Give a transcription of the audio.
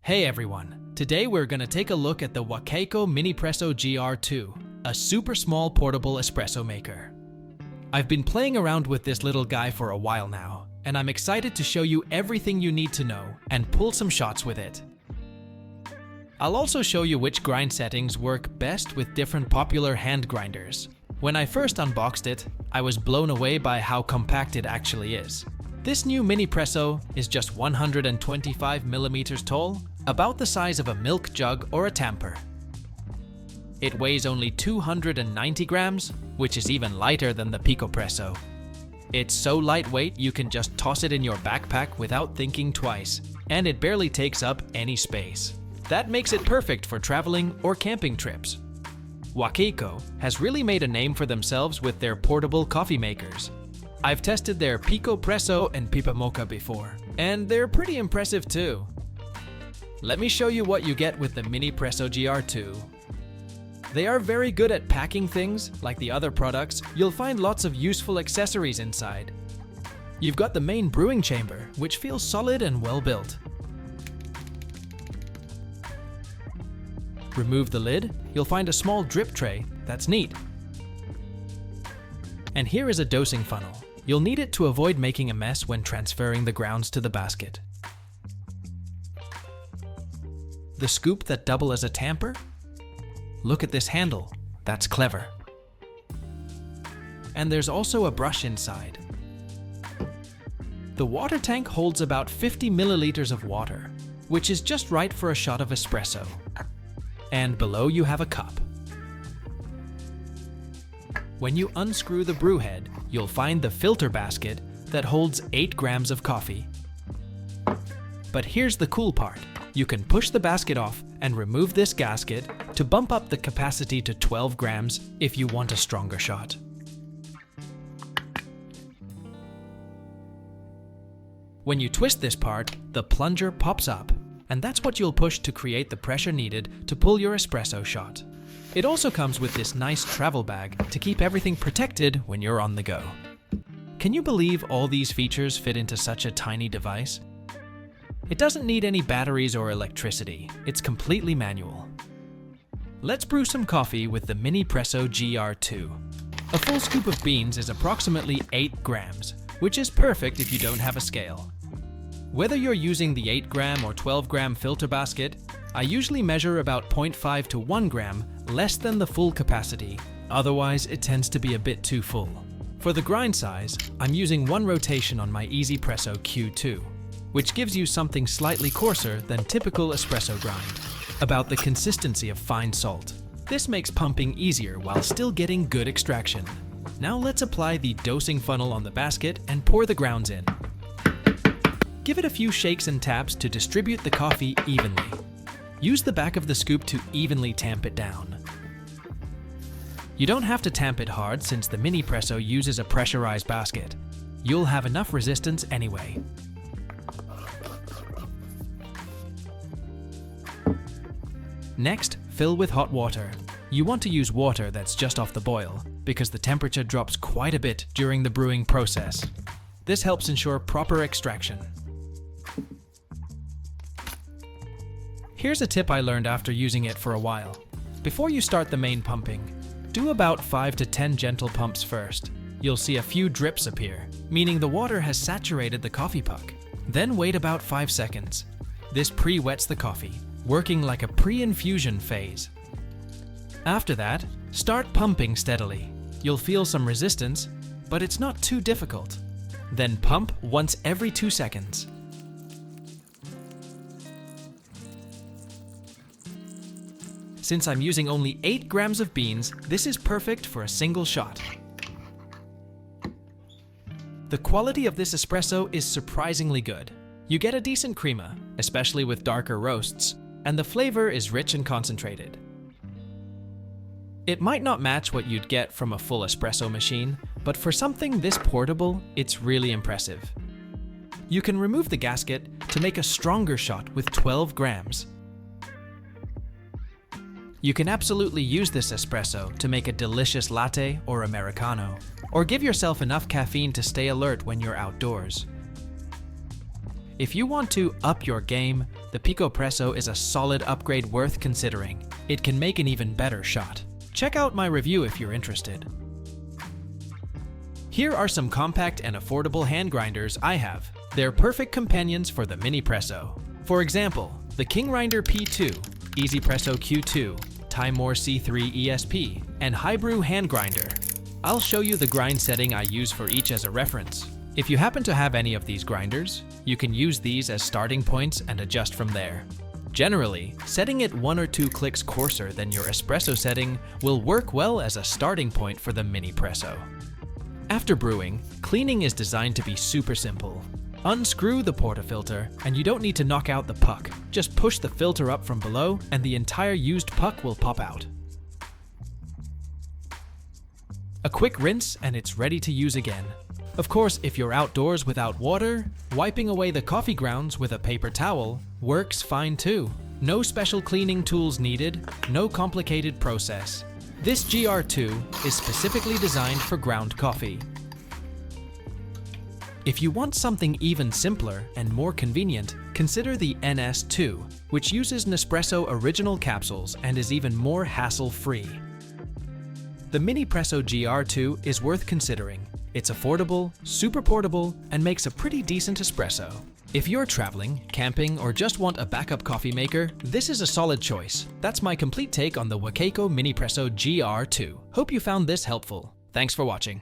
Hey everyone, today we're gonna take a look at the Wacaco Minipresso GR2, a super small portable espresso maker. I've been playing around with this little guy for a while now, and I'm excited to show you everything you need to know and pull some shots with it. I'll also show you which grind settings work best with different popular hand grinders. When I first unboxed it, I was blown away by how compact it actually is. This new Minipresso is just 125 millimeters tall, about the size of a milk jug or a tamper. It weighs only 290 grams, which is even lighter than the PicoPresso. It's so lightweight you can just toss it in your backpack without thinking twice, and it barely takes up any space. That makes it perfect for traveling or camping trips. Wacaco has really made a name for themselves with their portable coffee makers. I've tested their PicoPresso and Pipa Mocha before, and they're pretty impressive too. Let me show you what you get with the Minipresso GR2. They are very good at packing things. Like the other products, you'll find lots of useful accessories inside. You've got the main brewing chamber, which feels solid and well built. Remove the lid, you'll find a small drip tray. That's neat. And here is a dosing funnel. You'll need it to avoid making a mess when transferring the grounds to the basket. The scoop that doubles as a tamper? Look at this handle. That's clever. And there's also a brush inside. The water tank holds about 50 milliliters of water, which is just right for a shot of espresso. And below you have a cup. When you unscrew the brew head, you'll find the filter basket that holds 8 grams of coffee. But here's the cool part. You can push the basket off and remove this gasket to bump up the capacity to 12 grams if you want a stronger shot. When you twist this part, the plunger pops up, and that's what you'll push to create the pressure needed to pull your espresso shot. It also comes with this nice travel bag to keep everything protected when you're on the go. Can you believe all these features fit into such a tiny device? It doesn't need any batteries or electricity. It's completely manual. Let's brew some coffee with the Minipresso GR2. A full scoop of beans is approximately 8 grams, which is perfect if you don't have a scale. Whether you're using the 8 gram or 12 gram filter basket, I usually measure about 0.5 to 1 gram less than the full capacity. Otherwise, it tends to be a bit too full. For the grind size, I'm using 1 rotation on my EasyPresso Q2. Which gives you something slightly coarser than typical espresso grind, about the consistency of fine salt. This makes pumping easier while still getting good extraction. Now let's apply the dosing funnel on the basket and pour the grounds in. Give it a few shakes and taps to distribute the coffee evenly. Use the back of the scoop to evenly tamp it down. You don't have to tamp it hard since the Minipresso uses a pressurized basket. You'll have enough resistance anyway. Next, fill with hot water. You want to use water that's just off the boil, because the temperature drops quite a bit during the brewing process. This helps ensure proper extraction. Here's a tip I learned after using it for a while. Before you start the main pumping, do about 5 to 10 gentle pumps first. You'll see a few drips appear, meaning the water has saturated the coffee puck. Then wait about 5 seconds. This pre-wets the coffee, working like a pre-infusion phase. After that, start pumping steadily. You'll feel some resistance, but it's not too difficult. Then pump once every 2 seconds. Since I'm using only 8 grams of beans, this is perfect for a single shot. The quality of this espresso is surprisingly good. You get a decent crema, especially with darker roasts, and the flavor is rich and concentrated. It might not match what you'd get from a full espresso machine, but for something this portable, it's really impressive. You can remove the gasket to make a stronger shot with 12 grams. You can absolutely use this espresso to make a delicious latte or Americano, or give yourself enough caffeine to stay alert when you're outdoors. If you want to up your game, the PicoPresso is a solid upgrade worth considering. It can make an even better shot. Check out my review if you're interested. Here are some compact and affordable hand grinders I have. They're perfect companions for the Minipresso. For example, the KingGrinder P2, EasyPresso Q2, Timor C3 ESP, and Highbrew hand grinder. I'll show you the grind setting I use for each as a reference. If you happen to have any of these grinders, you can use these as starting points and adjust from there. Generally, setting it 1 or 2 clicks coarser than your espresso setting will work well as a starting point for the Minipresso. After brewing, cleaning is designed to be super simple. Unscrew the portafilter, and you don't need to knock out the puck. Just push the filter up from below, and the entire used puck will pop out. A quick rinse, and it's ready to use again. Of course, if you're outdoors without water, wiping away the coffee grounds with a paper towel works fine too. No special cleaning tools needed, no complicated process. This GR2 is specifically designed for ground coffee. If you want something even simpler and more convenient, consider the NS2, which uses Nespresso original capsules and is even more hassle-free. The Minipresso GR2 is worth considering. It's affordable, super portable, and makes a pretty decent espresso. If you're traveling, camping, or just want a backup coffee maker, this is a solid choice. That's my complete take on the Wacaco Minipresso GR2. Hope you found this helpful. Thanks for watching.